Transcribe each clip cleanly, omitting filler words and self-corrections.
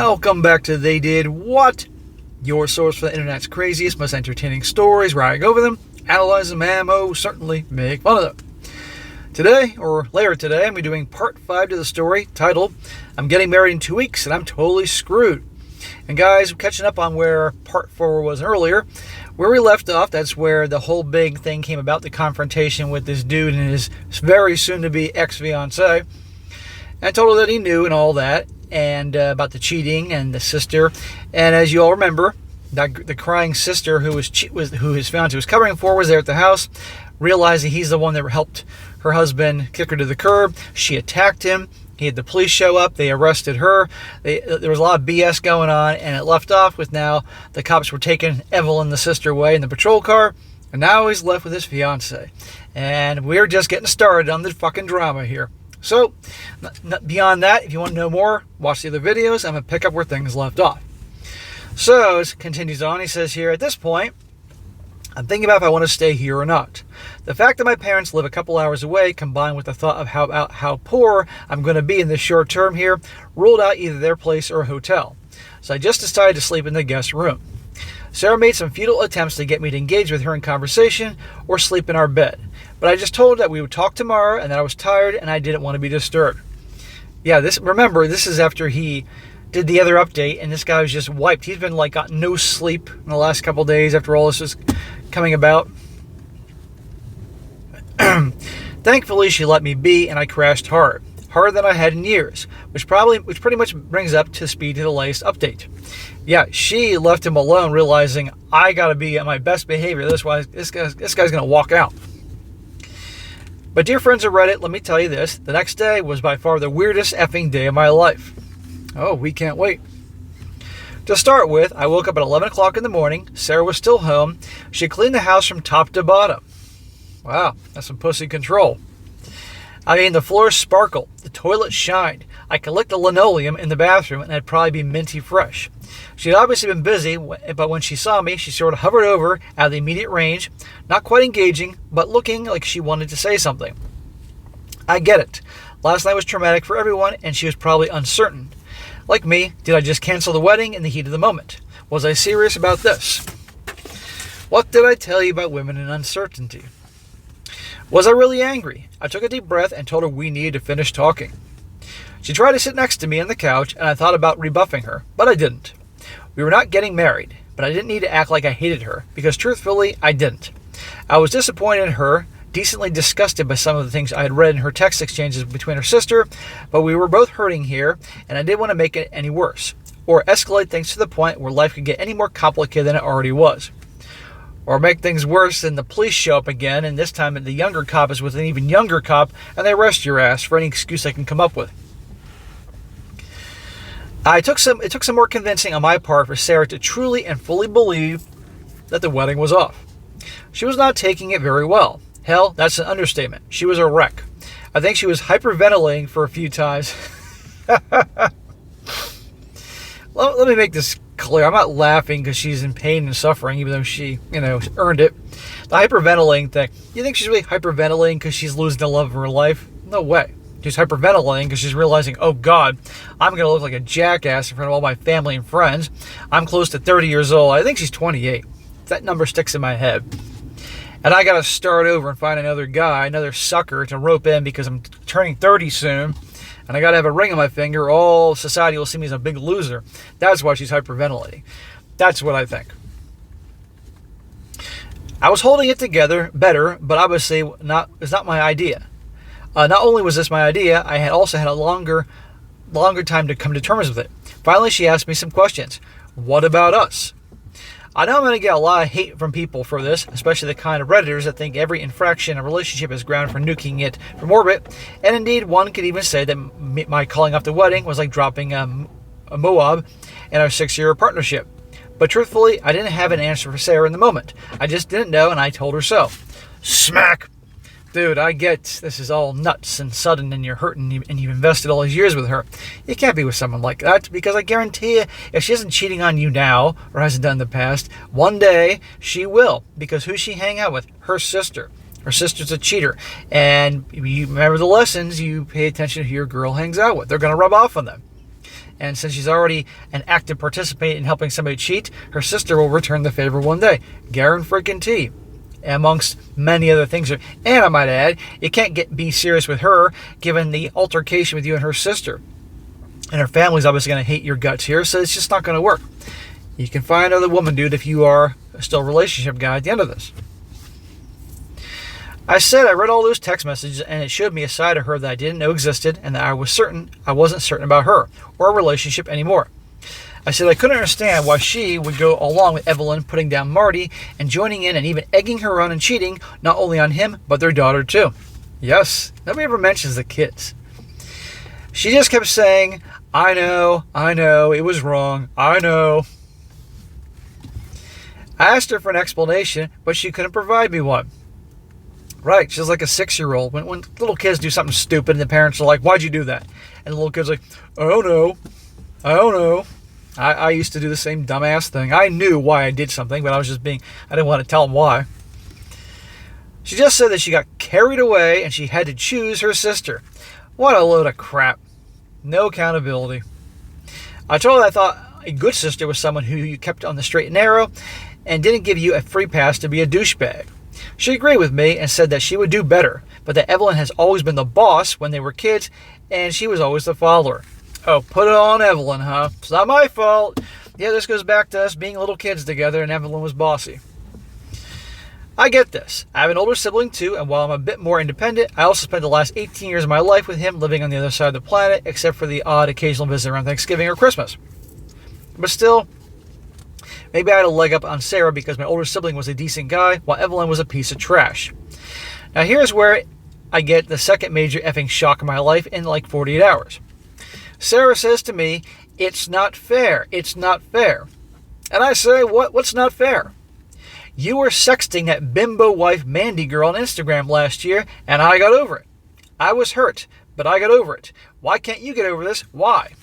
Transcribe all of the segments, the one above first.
Welcome back to They Did What? Your source for the internet's craziest, most entertaining stories, where I go over them, analyze them, and most certainly make fun of them. Today, or later today, I'm doing part 5 to the story titled, I'm Getting Married in 2 Weeks and I'm Totally Screwed. And guys, catching up on where part 4 was earlier, where we left off, that's where the whole big thing came about, the confrontation with this dude and his very soon-to-be ex-fiancée. And I told her that he knew and all that, and about the cheating and the sister. And as you all remember, the crying sister who his fiancé was covering for was there at the house, realizing he's the one that helped her husband kick her to the curb. She attacked him. He had the police show up. They arrested her. There was a lot of BS going on, and it left off with now the cops were taking Evelyn, the sister, away in the patrol car, and now he's left with his fiancée. And we're just getting started on the fucking drama here. So, beyond that, if you want to know more, watch the other videos. I'm going to pick up where things left off. So, as it continues on, he says here, at this point, I'm thinking about if I want to stay here or not. The fact that my parents live a couple hours away, combined with the thought of how poor I'm going to be in the short term here, ruled out either their place or a hotel. So I just decided to sleep in the guest room. Sarah made some futile attempts to get me to engage with her in conversation or sleep in our bed. But I just told her that we would talk tomorrow and that I was tired and I didn't want to be disturbed. Yeah, remember, this is after he did the other update and this guy was just wiped. He's been got no sleep in the last couple of days after all this was coming about. Thankfully, she let me be and I crashed hard. Harder than I had in years, which pretty much brings up to speed to the latest update. Yeah, she left him alone, realizing I gotta be at my best behavior. Otherwise, this guy's gonna walk out. But dear friends of Reddit, let me tell you this: the next day was by far the weirdest effing day of my life. Oh, we can't wait. To start with, I woke up at 11 o'clock in the morning. Sarah was still home. She cleaned the house from top to bottom. Wow, that's some pussy control. I mean, the floors sparkled, the toilet shined. I could lick the linoleum in the bathroom and I'd probably be minty fresh. She had obviously been busy, but when she saw me, she sort of hovered over out of the immediate range, not quite engaging, but looking like she wanted to say something. I get it. Last night was traumatic for everyone, and she was probably uncertain. Like me, did I just cancel the wedding in the heat of the moment? Was I serious about this? What did I tell you about women and uncertainty? Was I really angry? I took a deep breath and told her we needed to finish talking. She tried to sit next to me on the couch, and I thought about rebuffing her, but I didn't. We were not getting married, but I didn't need to act like I hated her, because truthfully, I didn't. I was disappointed in her, decently disgusted by some of the things I had read in her text exchanges between her sister, but we were both hurting here, and I didn't want to make it any worse, or escalate things to the point where life could get any more complicated than it already was. Or make things worse and the police show up again, and this time the younger cop is with an even younger cop, and they arrest your ass for any excuse they can come up with. It took some more convincing on my part for Sarah to truly and fully believe that the wedding was off. She was not taking it very well. Hell, that's an understatement. She was a wreck. I think she was hyperventilating for a few times. Let me make this clear. I'm not laughing because she's in pain and suffering, even though she, earned it. The hyperventilating thing. You think she's really hyperventilating because she's losing the love of her life? No way. She's hyperventilating because she's realizing, oh God, I'm going to look like a jackass in front of all my family and friends. I'm close to 30 years old. I think she's 28. That number sticks in my head. And I got to start over and find another guy, another sucker to rope in because I'm turning 30 soon. And I got to have a ring on my finger. All society will see me as a big loser. That's why she's hyperventilating. That's what I think. I was holding it together better, but obviously it's not my idea. Not only was this my idea, I had also had a longer time to come to terms with it. Finally, she asked me some questions. What about us? I know I'm going to get a lot of hate from people for this, especially the kind of Redditors that think every infraction in a relationship is ground for nuking it from orbit. And indeed, one could even say that my calling off the wedding was like dropping a Moab in our 6-year partnership. But truthfully, I didn't have an answer for Sarah in the moment. I just didn't know, and I told her so. Smack! Dude, I get this is all nuts and sudden and you're hurting and you've invested all these years with her. You can't be with someone like that because I guarantee you, if she isn't cheating on you now or hasn't done in the past, one day she will. Because who's she hang out with? Her sister. Her sister's a cheater. And you remember the lessons, you pay attention to who your girl hangs out with. They're going to rub off on them. And since she's already an active participant in helping somebody cheat, her sister will return the favor one day. Guarantee. Amongst many other things. And I might add, you can't be serious with her given the altercation with you and her sister. And her family's obviously going to hate your guts here, so it's just not going to work. You can find another woman, dude, if you are still a relationship guy at the end of this. I said I read all those text messages, and it showed me a side of her that I didn't know existed, and that I wasn't certain about her or our relationship anymore. I said I couldn't understand why she would go along with Evelyn putting down Marty and joining in and even egging her on and cheating, not only on him, but their daughter too. Yes, nobody ever mentions the kids. She just kept saying, I know, it was wrong, I know. I asked her for an explanation, but she couldn't provide me one. Right, she's like a 6-year-old. When little kids do something stupid and the parents are like, why'd you do that? And the little kid's like, I don't know. I used to do the same dumbass thing. I knew why I did something, but I didn't want to tell them why. She just said that she got carried away and she had to choose her sister. What a load of crap. No accountability. I told her I thought a good sister was someone who you kept on the straight and narrow and didn't give you a free pass to be a douchebag. She agreed with me and said that she would do better, but that Evelyn has always been the boss when they were kids and she was always the follower. Oh, put it on Evelyn, huh? It's not my fault. Yeah, this goes back to us being little kids together and Evelyn was bossy. I get this. I have an older sibling too, and while I'm a bit more independent, I also spent the last 18 years of my life with him living on the other side of the planet, except for the odd occasional visit around Thanksgiving or Christmas. But still, maybe I had a leg up on Sarah because my older sibling was a decent guy, while Evelyn was a piece of trash. Now here's where I get the second major effing shock of my life in like 48 hours. Sarah says to me, it's not fair. And I say, what's not fair? You were sexting that bimbo wife Mandy girl on Instagram last year, and I got over it. I was hurt, but I got over it. Why can't you get over this? Why?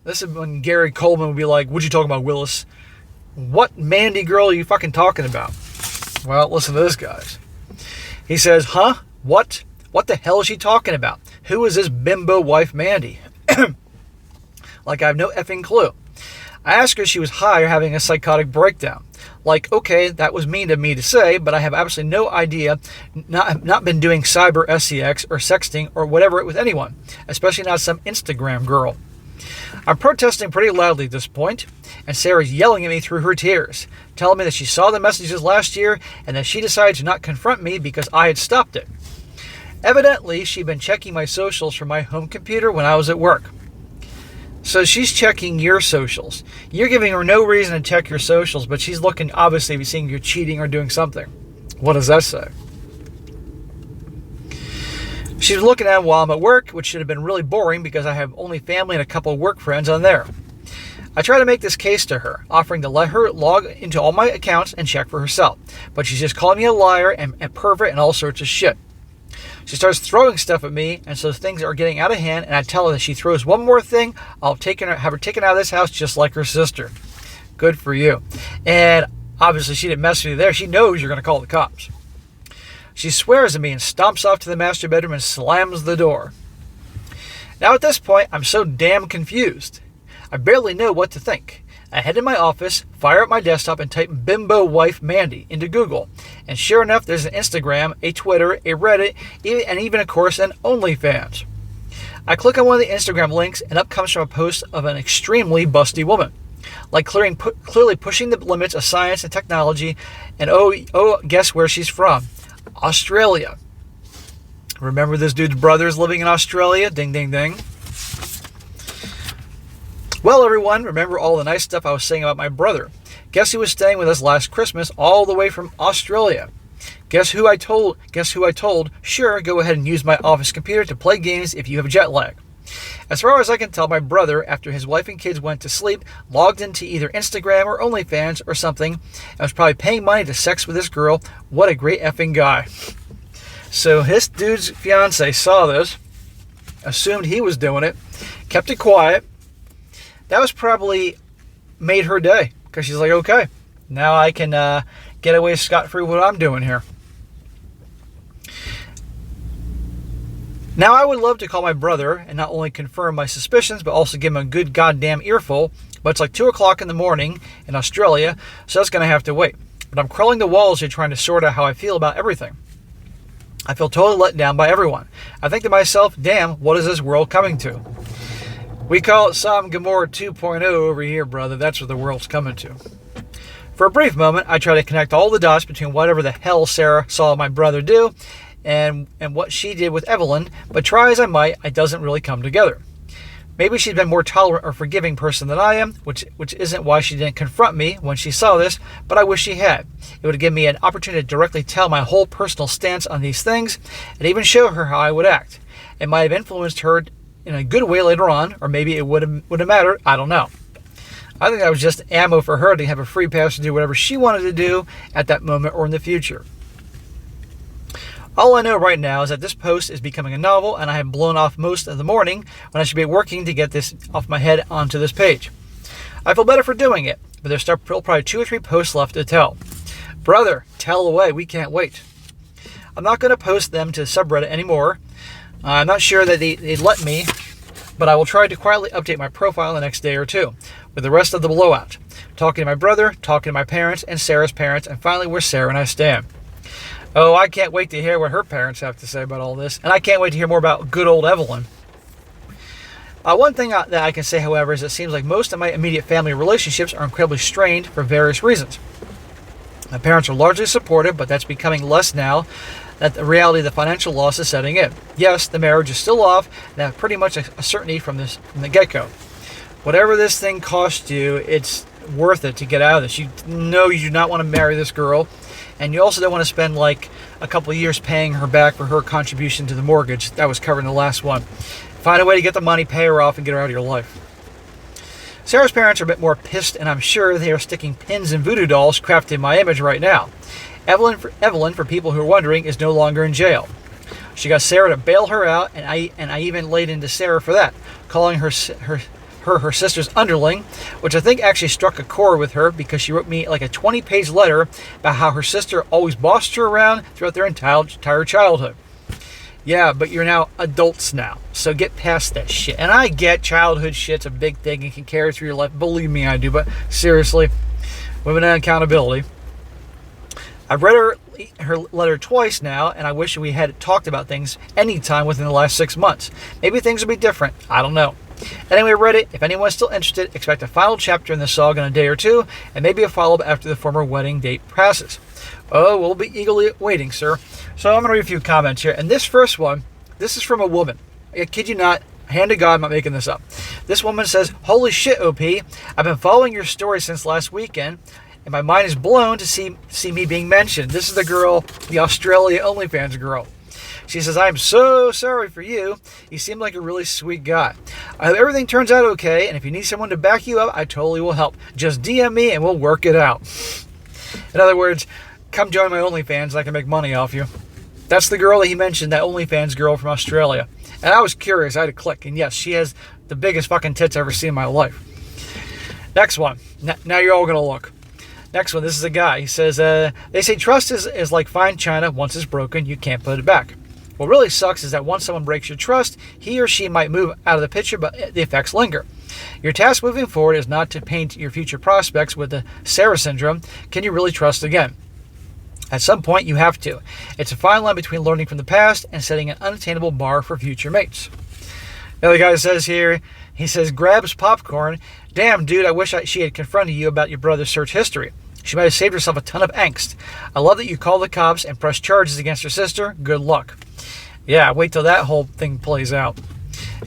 This is when Gary Coleman would be like, what'd you talking about, Willis? What Mandy girl are you fucking talking about? Well, listen to this, guys. He says, huh? What? What the hell is she talking about? Who is this bimbo wife Mandy? Like I have no effing clue. I asked her if she was high or having a psychotic breakdown. Like, okay, that was mean of me to say, but I have absolutely no idea, not been doing cyber SEX or sexting or whatever with anyone, especially not some Instagram girl. I'm protesting pretty loudly at this point, and Sarah's yelling at me through her tears, telling me that she saw the messages last year and that she decided to not confront me because I had stopped it. Evidently, she'd been checking my socials from my home computer when I was at work. So she's checking your socials. You're giving her no reason to check your socials, but she's looking, obviously, seeing you're cheating or doing something. What does that say? She's looking at it while I'm at work, which should have been really boring because I have only family and a couple of work friends on there. I try to make this case to her, offering to let her log into all my accounts and check for herself. But she's just calling me a liar and pervert and all sorts of shit. She starts throwing stuff at me, and so things are getting out of hand, and I tell her that she throws one more thing, I'll have her taken out of this house just like her sister. Good for you. And obviously she didn't mess with you there. She knows you're going to call the cops. She swears at me and stomps off to the master bedroom and slams the door. Now at this point, I'm so damn confused. I barely know what to think. I head to my office, fire up my desktop, and type bimbo wife Mandy into Google. And sure enough, there's an Instagram, a Twitter, a Reddit, and even, of course, an OnlyFans. I click on one of the Instagram links, and up comes from a post of an extremely busty woman. Like clearly pushing the limits of science and technology. And guess where she's from? Australia. Remember this dude's brother's living in Australia? Ding, ding, ding. Well, everyone, remember all the nice stuff I was saying about my brother. Guess who was staying with us last Christmas all the way from Australia? Guess who I told? Sure, go ahead and use my office computer to play games if you have jet lag. As far as I can tell, my brother, after his wife and kids went to sleep, logged into either Instagram or OnlyFans or something, and was probably paying money to sex with this girl. What a great effing guy. So his dude's fiancée saw this, assumed he was doing it, kept it quiet. That was probably made her day, because she's like, okay, now I can get away scot-free with what I'm doing here. Now, I would love to call my brother and not only confirm my suspicions, but also give him a good goddamn earful, but it's like 2 o'clock in the morning in Australia, so that's going to have to wait. But I'm crawling the walls here trying to sort out how I feel about everything. I feel totally let down by everyone. I think to myself, damn, what is this world coming to? We call it Sodom and Gomorrah 2.0 over here, brother. That's what the world's coming to. For a brief moment, I try to connect all the dots between whatever the hell Sarah saw my brother do and what she did with Evelyn, but try as I might, it doesn't really come together. Maybe she's been more tolerant or forgiving person than I am, which isn't why she didn't confront me when she saw this, but I wish she had. It would give me an opportunity to directly tell my whole personal stance on these things and even show her how I would act. It might have influenced her in a good way later on, or maybe it would have mattered, I don't know. I think that was just ammo for her to have a free pass to do whatever she wanted to do at that moment or in the future. All I know right now is that this post is becoming a novel, and I have blown off most of the morning when I should be working to get this off my head onto this page. I feel better for doing it, but there's still probably 2 or 3 posts left to tell. Brother, tell away, we can't wait. I'm not going to post them to subreddit anymore. I'm not sure that they'd let me, but I will try to quietly update my profile the next day or two, with the rest of the blowout. Talking to my brother, talking to my parents, and Sarah's parents, and finally where Sarah and I stand. Oh, I can't wait to hear what her parents have to say about all this. And I can't wait to hear more about good old Evelyn. One thing that I can say, however, is it seems like most of my immediate family relationships are incredibly strained for various reasons. My parents are largely supportive, but that's becoming less now that the reality of the financial loss is setting in. Yes, the marriage is still off, and that's pretty much a certainty from the get-go. Whatever this thing costs you, it's worth it to get out of this. You know you do not want to marry this girl. And you also don't want to spend like a couple of years paying her back for her contribution to the mortgage. That was covered in the last one. Find a way to get the money, pay her off, and get her out of your life. Sarah's parents are a bit more pissed, and I'm sure they are sticking pins and voodoo dolls crafted in my image right now. Evelyn, for people who are wondering, is no longer in jail. She got Sarah to bail her out, and I even laid into Sarah for that, calling her sister's underling, which I think actually struck a chord with her because she wrote me like a 20-page letter about how her sister always bossed her around throughout their entire childhood. Yeah, but you're now adults now, so get past that shit. And I get childhood shit's a big thing and can carry through your life. Believe me, I do. But seriously, women and accountability. I've read her letter twice now, and I wish we had talked about things anytime within the last 6 months. Maybe things would be different. I don't know. Anyway, Reddit, if anyone's still interested, expect a final chapter in the saga in a day or two, and maybe a follow-up after the former wedding date passes. Oh, we'll be eagerly waiting, sir. So I'm going to read a few comments here. And this first one, this is from a woman. I kid you not, hand to God, I'm not making this up. This woman says, "Holy shit, OP. I've been following your story since last weekend, and my mind is blown to see me being mentioned." This is the girl, the Australia OnlyFans girl. She says, "I am so sorry for you. You seem like a really sweet guy. I hope everything turns out okay, and if you need someone to back you up, I totally will help. Just DM me and we'll work it out." In other words, come join my OnlyFans and I can make money off you. That's the girl that he mentioned, that OnlyFans girl from Australia. And I was curious. I had to click. And yes, she has the biggest fucking tits I've ever seen in my life. Next one. Now you're all going to look. Next one. This is a guy. He says, they say trust is like fine china. Once it's broken, you can't put it back. What really sucks is that once someone breaks your trust, he or she might move out of the picture, but the effects linger. Your task moving forward is not to paint your future prospects with the Sarah syndrome. Can you really trust again? At some point, you have to. It's a fine line between learning from the past and setting an unattainable bar for future mates. The other guy says here, he says, grabs popcorn. Damn, dude, I wish she had confronted you about your brother's search history. She might have saved herself a ton of angst. I love that you called the cops and pressed charges against her sister. Good luck. Yeah, wait till that whole thing plays out.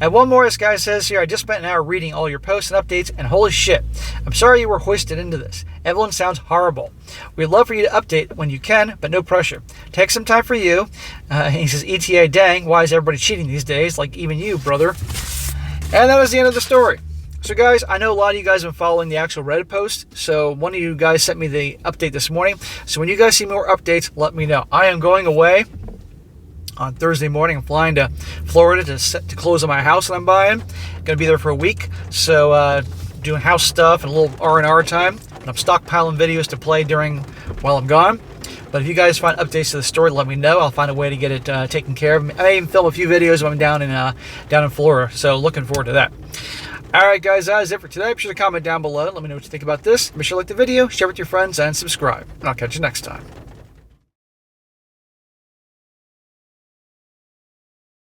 And one more, this guy says here, I just spent an hour reading all your posts and updates, and holy shit, I'm sorry you were hoisted into this. Evelyn sounds horrible. We'd love for you to update when you can, but no pressure. Take some time for you. He says, ETA, dang, why is everybody cheating these days? Like even you, brother. And that was the end of the story. So guys, I know a lot of you guys have been following the actual Reddit post, so one of you guys sent me the update this morning. So when you guys see more updates, let me know. I am going away on Thursday morning. I'm flying to Florida to close on my house that I'm buying. Going to be there for a week, so doing house stuff and a little R&R time. And I'm stockpiling videos to play while I'm gone. But if you guys find updates to the story, let me know. I'll find a way to get it taken care of. I may even film a few videos when I'm down in Florida. So looking forward to that. All right, guys, that is it for today. Be sure to comment down below. Let me know what you think about this. Be sure to like the video, share with your friends, and subscribe. And I'll catch you next time.